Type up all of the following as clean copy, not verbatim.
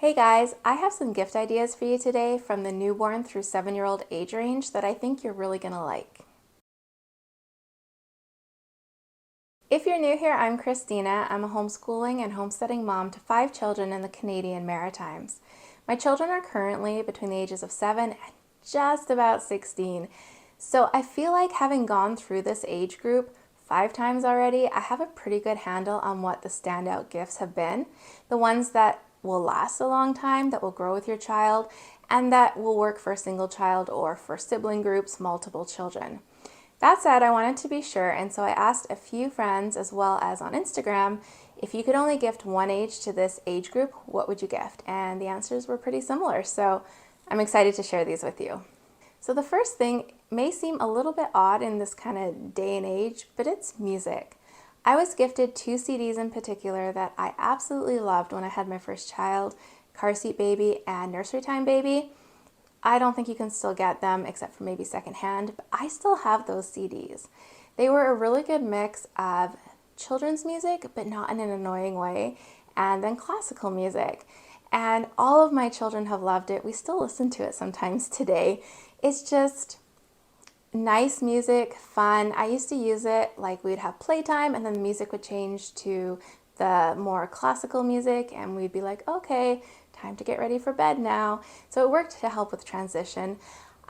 Hey guys, I have some gift ideas for you today from the newborn through 7-year-old age range that I think you're really going to like. If you're new here, I'm Christina. I'm a homeschooling and homesteading mom to 5 children in the Canadian Maritimes. My children are currently between the ages of 7 and just about 16. So I feel like having gone through this age group 5 times already, I have a pretty good handle on what the standout gifts have been. The ones that will last a long time, that will grow with your child, and that will work for a single child or for sibling groups, multiple children. That said, I wanted to be sure, and so I asked a few friends as well as on Instagram, if you could only gift one age to this age group, what would you gift? And the answers were pretty similar, so I'm excited to share these with you. So the first thing may seem a little bit odd in this kind of day and age, but it's music. I was gifted 2 CDs in particular that I absolutely loved when I had my first child, Car Seat Baby and Nursery Time Baby. I don't think you can still get them except for maybe secondhand, but I still have those CDs. They were a really good mix of children's music, but not in an annoying way, and then classical music. And all of my children have loved it. We still listen to it sometimes today. It's just nice music, fun. I used to use it like we'd have playtime and then the music would change to the more classical music and we'd be like, okay, time to get ready for bed now. So it worked to help with transition.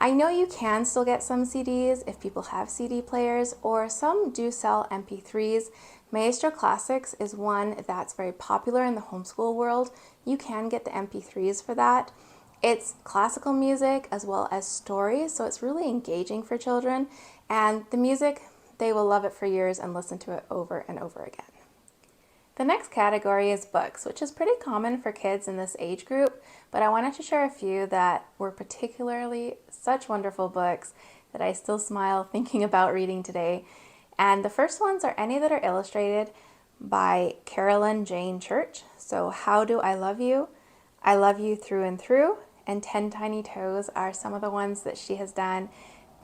I know you can still get some CDs if people have CD players, or some do sell MP3s. Maestro Classics is one that's very popular in the homeschool world. You can get the MP3s for that. It's classical music as well as stories, so it's really engaging for children. And the music, they will love it for years and listen to it over and over again. The next category is books, which is pretty common for kids in this age group, but I wanted to share a few that were particularly such wonderful books that I still smile thinking about reading today. And the first ones are any that are illustrated by Carolyn Jane Church. So How Do I Love You? I Love You Through and Through, and 10 Tiny Toes are some of the ones that she has done.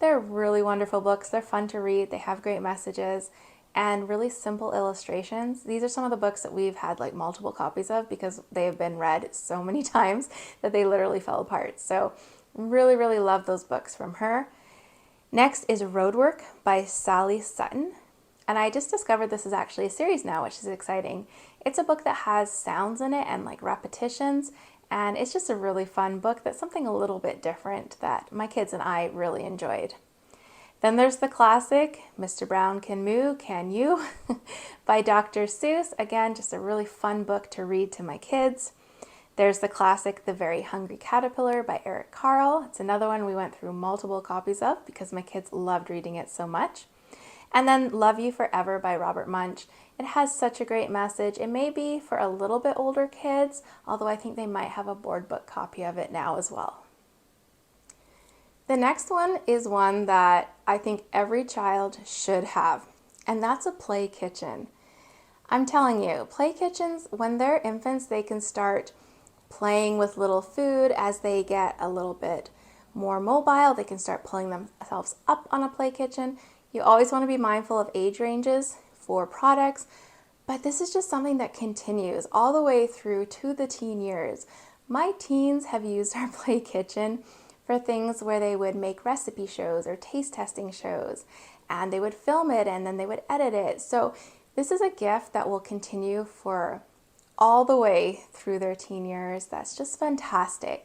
They're really wonderful books. They're fun to read. They have great messages and really simple illustrations. These are some of the books that we've had like multiple copies of because they have been read so many times that they literally fell apart. So really, really love those books from her. Next is Roadwork by Sally Sutton. And I just discovered this is actually a series now, which is exciting. It's a book that has sounds in it and like repetitions, and it's just a really fun book that's something a little bit different that my kids and I really enjoyed. Then there's the classic, Mr. Brown Can Moo, Can You? by Dr. Seuss. Again, just a really fun book to read to my kids. There's the classic, The Very Hungry Caterpillar by Eric Carle. It's another one we went through multiple copies of because my kids loved reading it so much. And then Love You Forever by Robert Munsch. It has such a great message. It may be for a little bit older kids, although I think they might have a board book copy of it now as well. The next one is one that I think every child should have, and that's a play kitchen. I'm telling you, play kitchens, when they're infants, they can start playing with little food. As they get a little bit more mobile, they can start pulling themselves up on a play kitchen. You always want to be mindful of age ranges for products, but this is just something that continues all the way through to the teen years. My teens have used our play kitchen for things where they would make recipe shows or taste testing shows, and they would film it and then they would edit it. So this is a gift that will continue for all the way through their teen years. That's just fantastic.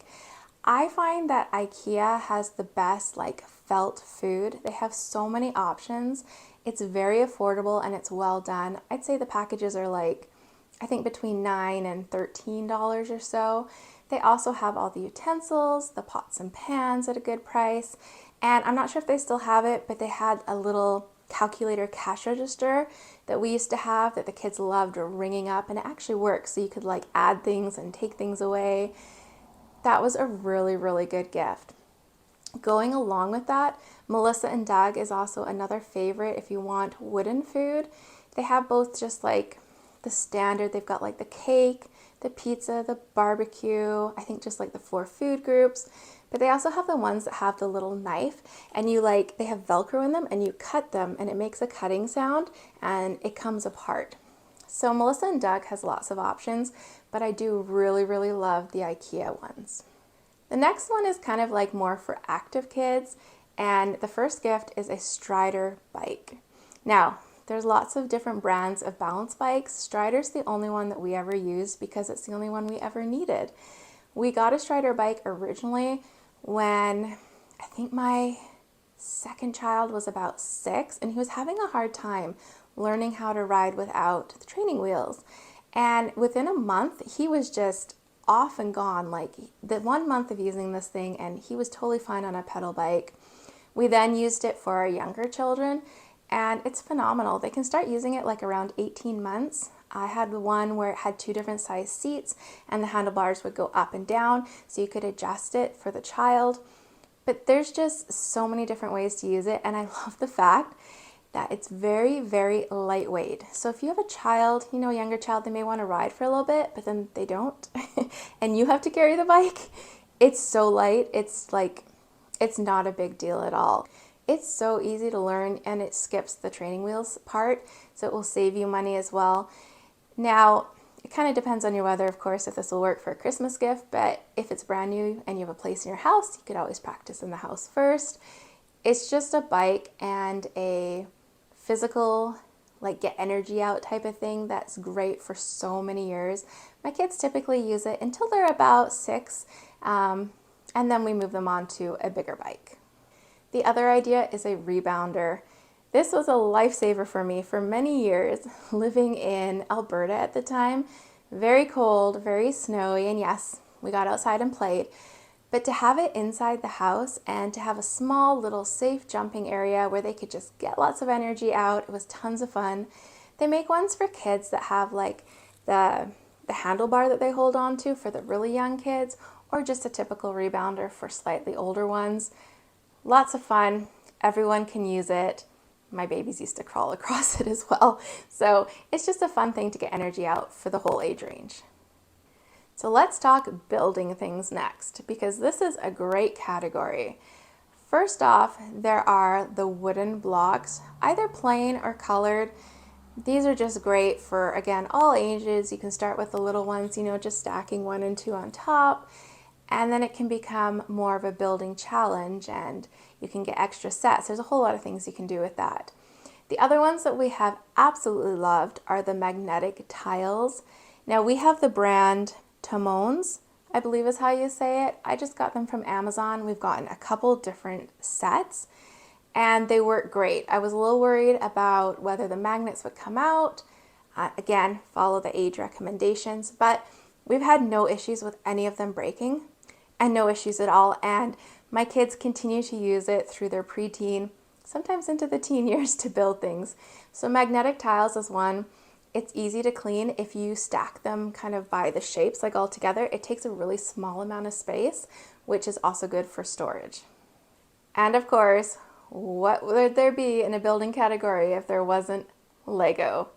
I find that IKEA has the best like felt food. They have so many options. It's very affordable and it's well done. I'd say the packages are like, I think between $9 and $13 or so. They also have all the utensils, the pots and pans at a good price. And I'm not sure if they still have it, but they had a little calculator cash register that we used to have that the kids loved ringing up, and it actually works. So you could like add things and take things away. That was a really, really good gift. Going along with that, Melissa and Doug is also another favorite if you want wooden food. They have both just like the standard. They've got like the cake, the pizza, the barbecue, I think just like the 4 food groups. But they also have the ones that have the little knife, and they have Velcro in them and you cut them and it makes a cutting sound and it comes apart. So Melissa and Doug has lots of options, but I do really love the IKEA ones. The next one is kind of like more for active kids, and the first gift is a Strider bike. Now, there's lots of different brands of balance bikes. Strider's the only one that we ever used because it's the only one we ever needed. We got a Strider bike originally when I think my second child was about 6, and he was having a hard time learning how to ride without the training wheels. And within a month, he was just off and gone. Like the 1 month of using this thing, and he was totally fine on a pedal bike. We then used it for our younger children, and it's phenomenal. They can start using it like around 18 months. I had the one where it had 2 different size seats, and the handlebars would go up and down, so you could adjust it for the child. But there's just so many different ways to use it, and I love the fact that it's very lightweight. So if you have a child, a younger child, they may want to ride for a little bit, but then they don't, and you have to carry the bike, it's so light, it's not a big deal at all. It's so easy to learn, and it skips the training wheels part, so it will save you money as well. Now, it kind of depends on your weather, of course, if this will work for a Christmas gift, but if it's brand new and you have a place in your house, you could always practice in the house first. It's just a bike and a physical, like get energy out type of thing that's great for so many years. My kids typically use it until they're about 6, and then we move them on to a bigger bike. The other idea is a rebounder. This was a lifesaver for me for many years, living in Alberta at the time. Very cold, very snowy, and yes, we got outside and played. But to have it inside the house and to have a small little safe jumping area where they could just get lots of energy out, it was tons of fun. They make ones for kids that have like the handlebar that they hold on to for the really young kids, or just a typical rebounder for slightly older ones. Lots of fun. Everyone can use it. My babies used to crawl across it as well. So it's just a fun thing to get energy out for the whole age range. So let's talk building things next, because this is a great category. First off, there are the wooden blocks, either plain or colored. These are just great for, again, all ages. You can start with the little ones, just stacking 1 and 2 on top. And then it can become more of a building challenge, and you can get extra sets. There's a whole lot of things you can do with that. The other ones that we have absolutely loved are the magnetic tiles. Now we have the brand Timons, I believe is how you say it. I just got them from Amazon. We've gotten a couple different sets, and they work great. I was a little worried about whether the magnets would come out. Again, follow the age recommendations, but we've had no issues with any of them breaking, and no issues at all. And my kids continue to use it through their preteen, sometimes into the teen years, to build things. So magnetic tiles is one. It's easy to clean if you stack them kind of by the shapes, like all together. It takes a really small amount of space, which is also good for storage. And of course, what would there be in a building category if there wasn't Lego?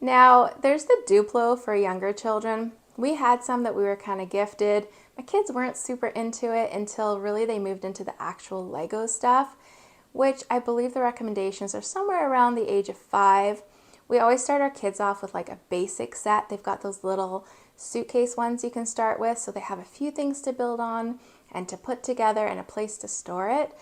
Now, there's the Duplo for younger children. We had some that we were kind of gifted. My kids weren't super into it until really they moved into the actual Lego stuff, which I believe the recommendations are somewhere around the age of 5. We always start our kids off with like a basic set. They've got those little suitcase ones you can start with, so they have a few things to build on and to put together and a place to store it.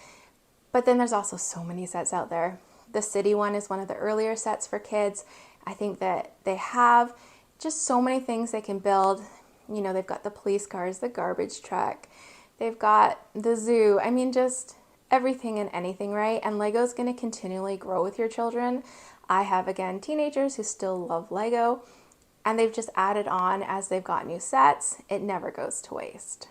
But then there's also so many sets out there. The city one is one of the earlier sets for kids. I think that they have just so many things they can build. They've got the police cars, the garbage truck, they've got the zoo. I mean, just everything and anything, right? And Lego's going to continually grow with your children. I have, again, teenagers who still love Lego, and they've just added on as they've got new sets. It never goes to waste.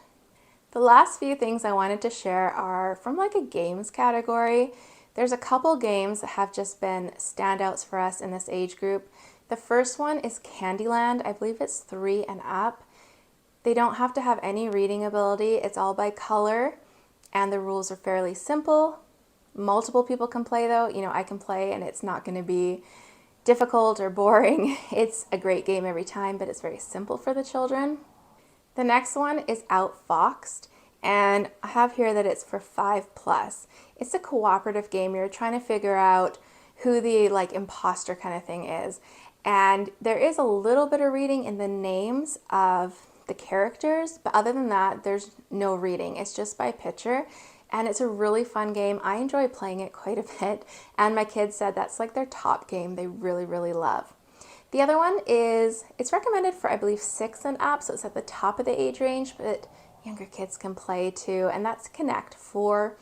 The last few things I wanted to share are from like a games category. There's a couple games that have just been standouts for us in this age group. The first one is Candyland. I believe it's 3 and up. They don't have to have any reading ability. It's all by color, and the rules are fairly simple. Multiple people can play though. I can play, and it's not going to be difficult or boring. It's a great game every time, but it's very simple for the children. The next one is Outfoxed, and I have here that it's for 5+. It's a cooperative game. You're trying to figure out who the imposter kind of thing is. And there is a little bit of reading in the names of the characters, but other than that, there's no reading. It's just by picture, and it's a really fun game. I enjoy playing it quite a bit, and my kids said that's like their top game they really, really love. The other one is, it's recommended for, I believe, 6 and up, so it's at the top of the age range, but younger kids can play too, and that's Connect. 4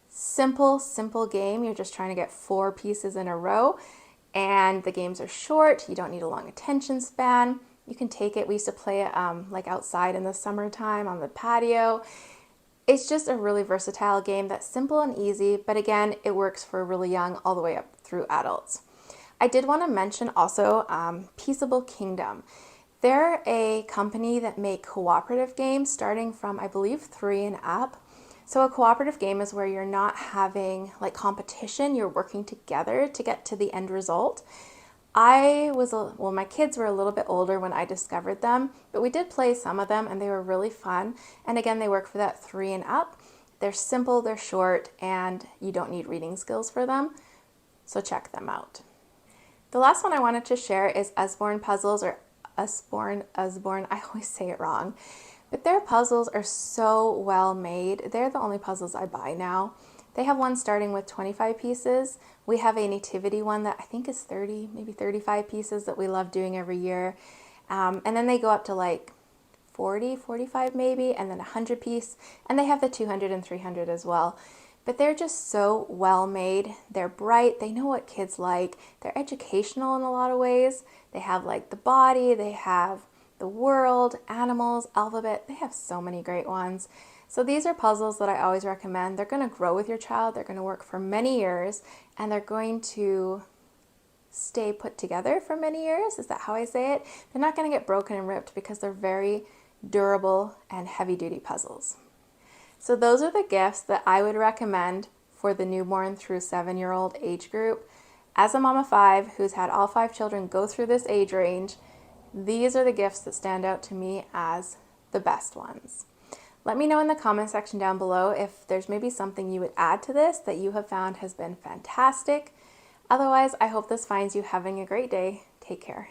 simple game. You're just trying to get 4 pieces in a row, and the games are short. You don't need a long attention span. You can take it. We used to play it like outside in the summertime on the patio. It's just a really versatile game that's simple and easy, but again, it works for really young all the way up through adults. I did want to mention also Peaceable Kingdom. They're a company that make cooperative games starting from, I believe, 3 and up. So a cooperative game is where you're not having like competition, you're working together to get to the end result. My kids were a little bit older when I discovered them, but we did play some of them and they were really fun. And again, they work for that 3 and up. They're simple, they're short, and you don't need reading skills for them. So check them out. The last one I wanted to share is Usborne Puzzles, or Usborne, I always say it wrong. But their puzzles are so well made. They're the only puzzles I buy now. They have one starting with 25 pieces. We have a nativity one that I think is 30, maybe 35 pieces that we love doing every year. And then they go up to like 40, 45 maybe, and then 100 piece. And they have the 200 and 300 as well. But they're just so well made. They're bright. They know what kids like. They're educational in a lot of ways. They have like the body, they have the world, animals, alphabet. They have so many great ones. So these are puzzles that I always recommend. They're going to grow with your child. They're going to work for many years, and they're going to stay put together for many years. Is that how I say it? They're not going to get broken and ripped because they're very durable and heavy-duty puzzles. So those are the gifts that I would recommend for the newborn through 7-year-old age group. As a mom of 5 who's had all 5 children go through this age range, these are the gifts that stand out to me as the best ones. Let me know in the comment section down below if there's maybe something you would add to this that you have found has been fantastic. Otherwise, I hope this finds you having a great day. Take care.